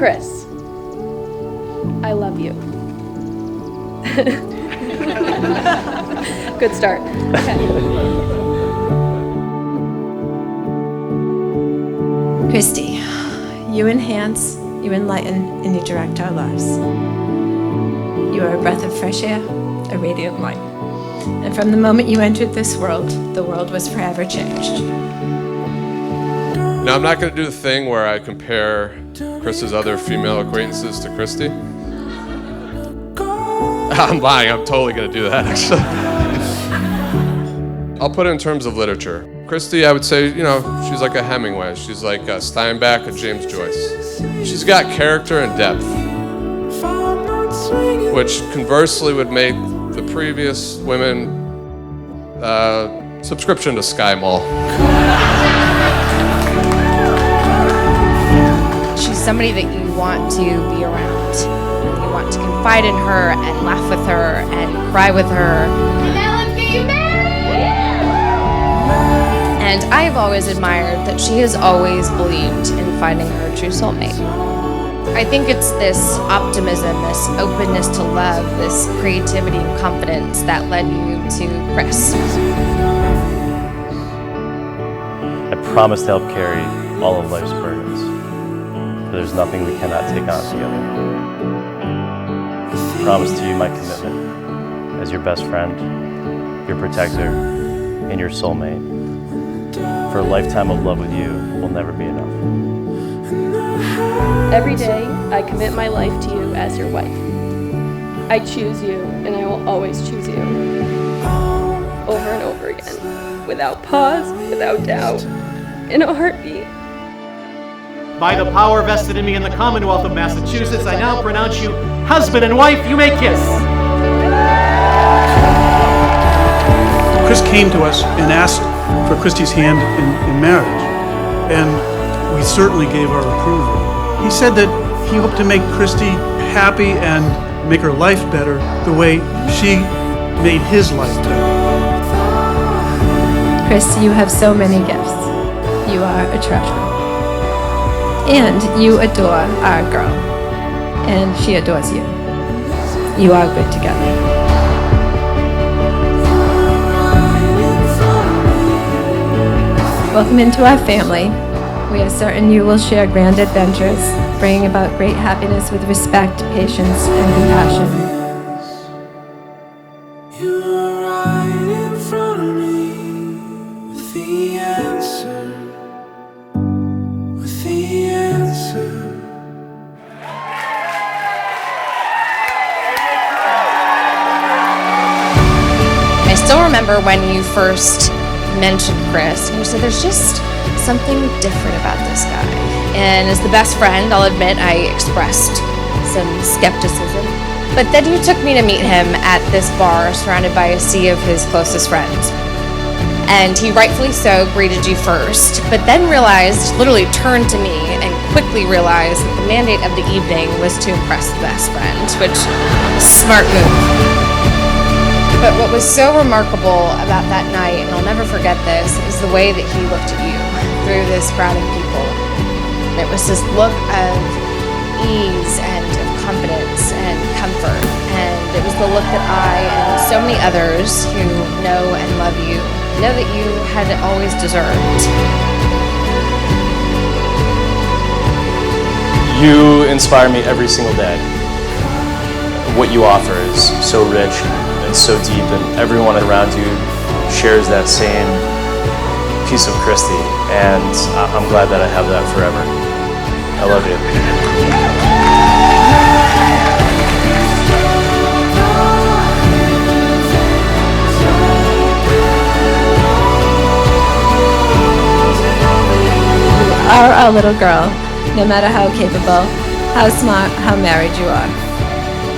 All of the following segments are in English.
Chris, I love you. Good start. Okay. Christie, you enhance, you enlighten, and you direct our lives. You are a breath of fresh air, a radiant light. And from the moment you entered this world, the world was forever changed. Now, I'm not going to do the thing where I compare Chris's other female acquaintances to Christie. I'm lying, I'm totally going to do that, actually. I'll put it in terms of literature. Christie, I would say, you know, she's like a Hemingway. She's like a Steinbeck, a James Joyce. She's got character and depth, which conversely would make the previous women subscription to Sky Mall. She's somebody that you want to be around. You want to confide in her and laugh with her and cry with her. And now let's get you married! And I've always admired that she has always believed in finding her true soulmate. I think it's this optimism, this openness to love, this creativity and confidence that led you to Chris. I promise to help carry all of life's burdens. There's nothing we cannot take on together. I promise to you my commitment as your best friend, your protector, and your soulmate. For a lifetime of love with you will never be enough. Every day, I commit my life to you as your wife. I choose you, and I will always choose you. Over and over again, without pause, without doubt, in a heartbeat. By the power vested in me in the Commonwealth of Massachusetts, I now pronounce you husband and wife. You may kiss. Chris came to us and asked for Christie's hand in marriage, and we certainly gave our approval. He said that he hoped to make Christie happy and make her life better the way she made his life better. Chris, you have so many gifts. You are a treasure. And you adore our girl. And she adores you. You are good together. Welcome into our family. We are certain you will share grand adventures, bringing about great happiness with respect, patience, and compassion. You are right in front of me with the answer. With the answer. I still remember when you first mentioned Chris, and you said there's just something different about this guy. And as the best friend, I'll admit I expressed some skepticism. But then you took me to meet him at this bar surrounded by a sea of his closest friends. And he rightfully so greeted you first, but then literally turned to me and quickly realized that the mandate of the evening was to impress the best friend, which, smart move. But what was so remarkable about that night, and I'll never forget this, is the way that he looked at you through this crowd of people. It was this look of ease and of confidence and comfort. And it was the look that I and so many others who know and love you know that you had always deserved. You inspire me every single day. What you offer is so rich and so deep, and everyone around you shares that same piece of Christie, and I'm glad that I have that forever. I love you. You are our little girl, no matter how capable, how smart, how married you are.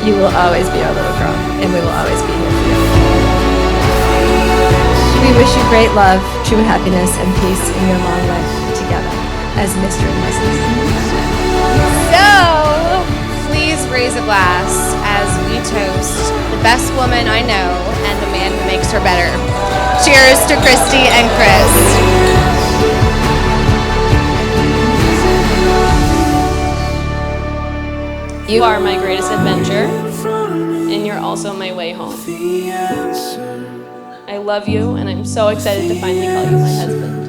You will always be our little girl, and we will always be here for you. We wish you great love, true happiness, and peace in your long life together as Mr. and Mrs. So, please raise a glass as we toast the best woman I know and the man who makes her better. Cheers to Christie and Chris. You are my greatest adventure, and you're also my way home. I love you, and I'm so excited to finally call you my husband.